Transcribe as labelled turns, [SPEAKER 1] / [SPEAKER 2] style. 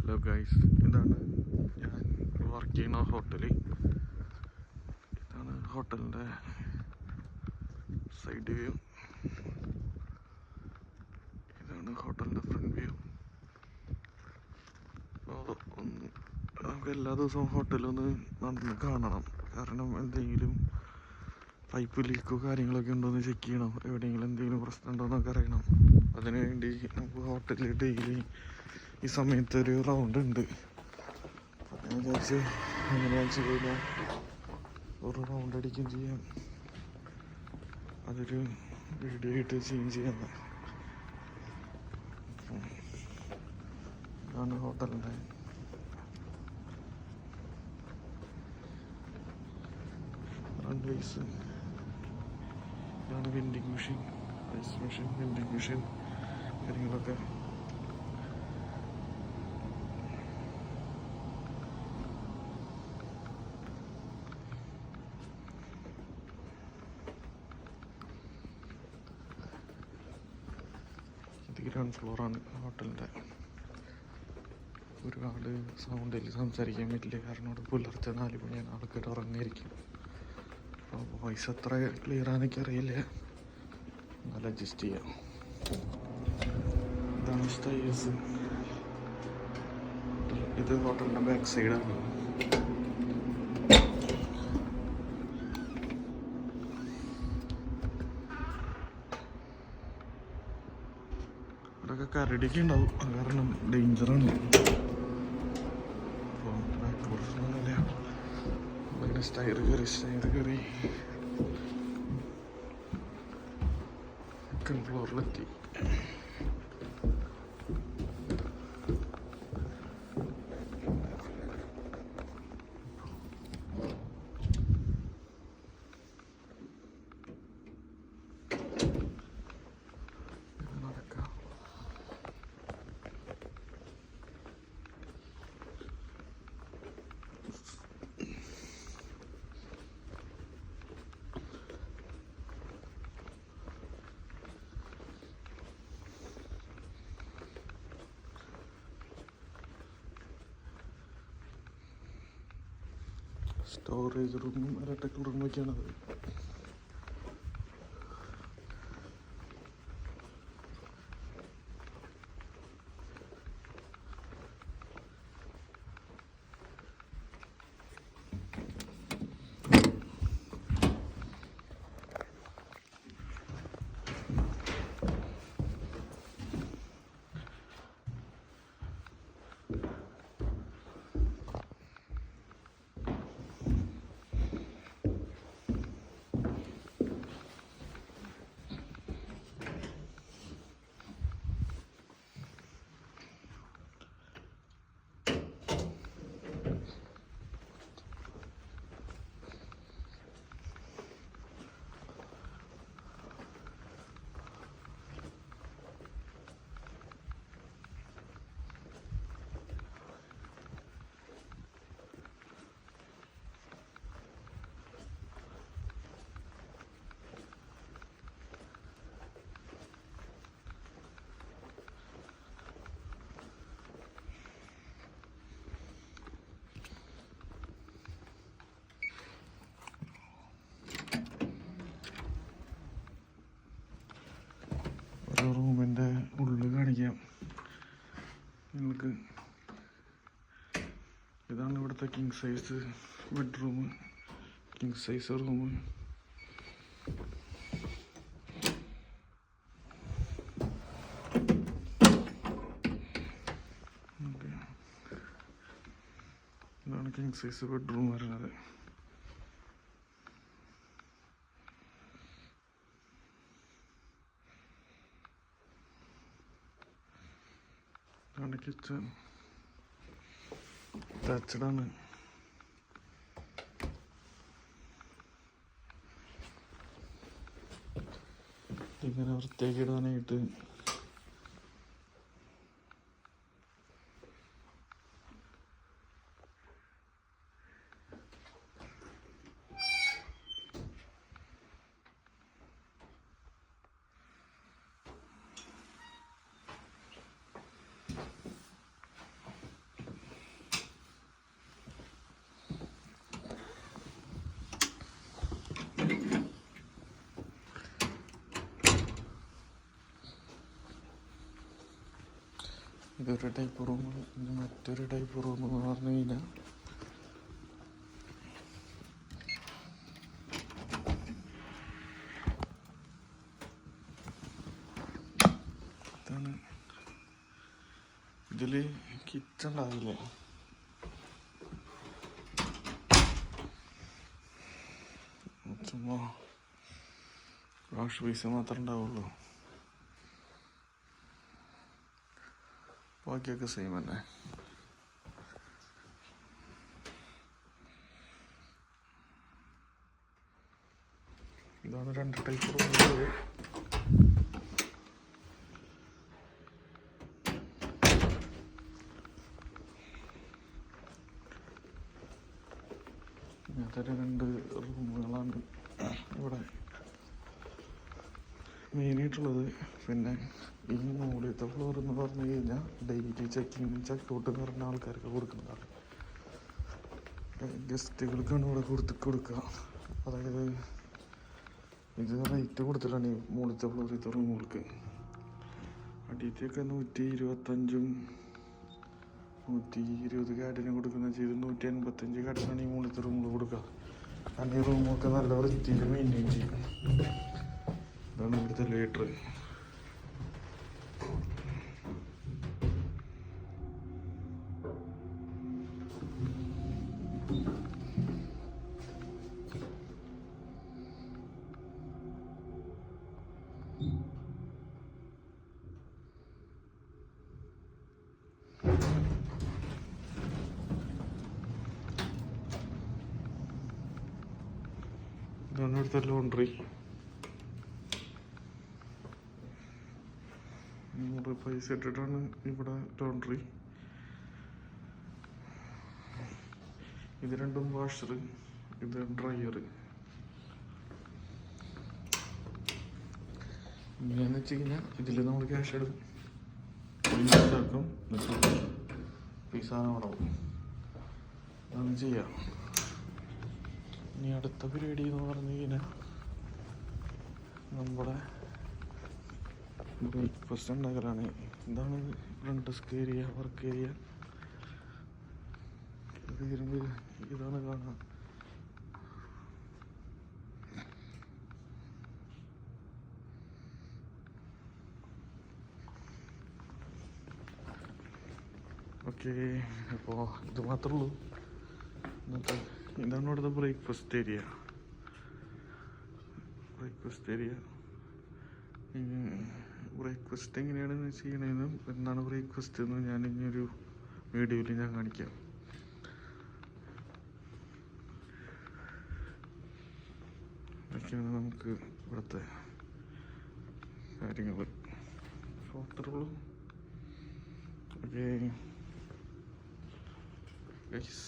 [SPEAKER 1] Hello guys, ഇതാണ് ഞാൻ work ചെയ്യുന്ന ഹോട്ടല്. ഇതാണ് ഹോട്ടലിൻ്റെ സൈഡ് വ്യൂ. ഇതാണ് ഹോട്ടലിൻ്റെ ഫ്രണ്ട് വ്യൂ. നമുക്ക് എല്ലാ ദിവസവും ഹോട്ടലൊന്ന് നടന്ന് കാണണം. കാരണം എന്തെങ്കിലും പൈപ്പ് ലീക്കോ കാര്യങ്ങളൊക്കെ ഉണ്ടോയെന്ന് ചെക്ക് ചെയ്യണം. എവിടെയെങ്കിലും എന്തെങ്കിലും പ്രശ്നം ഉണ്ടോ എന്നൊക്കെ അറിയണം. അതിനുവേണ്ടി നമുക്ക് ഹോട്ടലിൽ ഡെയിലി ഈ സമയത്ത് ഒരു റൗണ്ട് ഉണ്ട്. ഞാൻ വിചാരിച്ച് അങ്ങനെ വെച്ച് കഴിഞ്ഞാൽ ഒരു റൗണ്ട് അടിക്കുകയും ചെയ്യാം. അതൊരു വീഡിയോ ആയിട്ട് ചെയ്യാം. ഇതാണ് ഹോട്ടലിൻ്റെ റൺവേസ്. ഇതാണ് vending machine, ice machine, vending machine കാര്യങ്ങളൊക്കെ. ഗ്രൗണ്ട് ഫ്ലോറാണ് ഹോട്ടലിൻ്റെ. ഒരുപാട് സൗണ്ടിൽ സംസാരിക്കാൻ പറ്റില്ല, കാരണം അവിടെ പുലർച്ചെ 4 മണിയാണ്, ആൾക്കാർ ഉറങ്ങിയിരിക്കും. അപ്പോൾ വോയിസ് അത്ര ക്ലിയർ ആണെന്നൊക്കെ അറിയില്ല, എന്നാലും അഡ്ജസ്റ്റ് ചെയ്യാം. ഇതാണ് സ്റ്റൈൽസ്. ഇത് ഹോട്ടലിൻ്റെ ബാക്ക് സൈഡാണ്. ഇവിടെയൊക്കെ കരടിയൊക്കെ ഉണ്ടാവും, കാരണം ഡേഞ്ചറാണ്. അപ്പോൾ ബാക്ക് പ്രശ്നമൊന്നുമില്ല. അങ്ങനെ സ്റ്റയർ കയറി സെക്കൻഡ് ഫ്ലോറിലെത്തി. സ്റ്റോറേജ് റൂമും ഇലക്ട്രിക്കൽ റൂമൊക്കെയാണത്. റൂമിൻ്റെ ഉള്ളിൽ കാണിക്കാം നിങ്ങൾക്ക്. ഇതാണ് ഇവിടുത്തെ king size bedroom, king size room. ഇതാണ് കിങ് സൈസ് ബെഡ്റൂം വരുന്നത്. ഇതാണ് കിച്ചൺ, അറ്റാച്ച്ഡാണ്. ഇങ്ങനെ വൃത്തിയാക്കി ഇടാനായിട്ട് ഇതൊരു ടൈപ്പ് റൂം. പിന്നെ മറ്റൊരു ടൈപ്പ് റൂം എന്ന് പറഞ്ഞു കഴിഞ്ഞാൽ ഇതാണ്. ഇതിൽ കിച്ചൺ ഉണ്ടാവില്ല, ചുമ്മാ വാഷ് ബേസ് മാത്രമേ ഉണ്ടാവുള്ളൂ. ബാക്കിയൊക്കെ സെയിം തന്നെ. ഇതാണ് 2 ടൈപ്പ് റൂമുകൾ. ഇങ്ങനത്തെ 2 റൂമുകളാണ് ഇവിടെ മെയിനായിട്ടുള്ളത്. പിന്നെ ഈ മുകളിലത്തെ ഫ്ലോർ എന്ന് പറഞ്ഞു കഴിഞ്ഞാൽ ഡെയിലി ചെക്കിങ് ചെക്കൗട്ട് എന്ന് പറഞ്ഞ ആൾക്കാർക്ക് കൊടുക്കുന്നതാണ്. ഗസ്റ്റുകൾക്കാണ് ഇവിടെ കൊടുക്കുക. അതായത് ഇത് റേറ്റ് കൊടുത്തിട്ടാണ് ഈ മുകളിലത്തെ ഫ്ലോറിലത്തെ റൂമുകൾക്ക്. അടിയത്തെയൊക്കെ 125 120 കാർഡിന് കൊടുക്കുന്ന ചെയ്ത് 185 കാർഡിനാണ് ഈ മുകളിലത്തെ റൂമുകൾ കൊടുക്കുക. കാരണം ഈ റൂമൊക്കെ നല്ല വൃത്തിയിൽ മെയിൻറ്റെയിൻ ചെയ്യും. ഇതാണ് ഇവിടുത്തെ ലേറ്റർ. ഇതാണ് ഇവിടുത്തെ ലോണ്ടറി. 100 പൈസ ഇട്ടിട്ടാണ് ഇവിടെ ലോണ്ടറി. ഇത് രണ്ടും വാഷർ, ഇത് ഡ്രയർ. ഇങ്ങനെയാന്ന് വെച്ച് കഴിഞ്ഞാൽ ഇതിൽ നമ്മൾ ക്യാഷ് എടുക്കും, ചേർക്കും, പൈസ അടവും. അതാണ് ചെയ്യാം. ഇനി അടുത്ത പരിപാടി എന്ന് പറഞ്ഞു കഴിഞ്ഞാൽ നമ്മുടെ ബ്രേക്ക്ഫാസ്റ്റ് ഉണ്ടാക്കലാണ്. ഇതാണ് front desk area, work area. ഇതാണ് കാണാം. ഓക്കെ, അപ്പോൾ ഇത് മാത്രമേ ഉള്ളൂ. എന്നിട്ട് ഇതാണ് ഇവിടുത്തെ ബ്രേക്ക്ഫാസ്റ്റ് ഏരിയ. ബ്രേക്ക്ഫാസ്റ്റ് എങ്ങനെയാണ് ചെയ്യണതെന്നും എന്താണ് ബ്രേക്ക്ഫാസ്റ്റ് എന്ന് ഞാൻ ഇനിയൊരു വീഡിയോയിൽ ഞാൻ കാണിക്കാം. ഇതൊക്കെയാണ് നമുക്ക് ഇവിടുത്തെ കാര്യങ്ങൾ. അത്രയുള്ളൂ. Okay guys.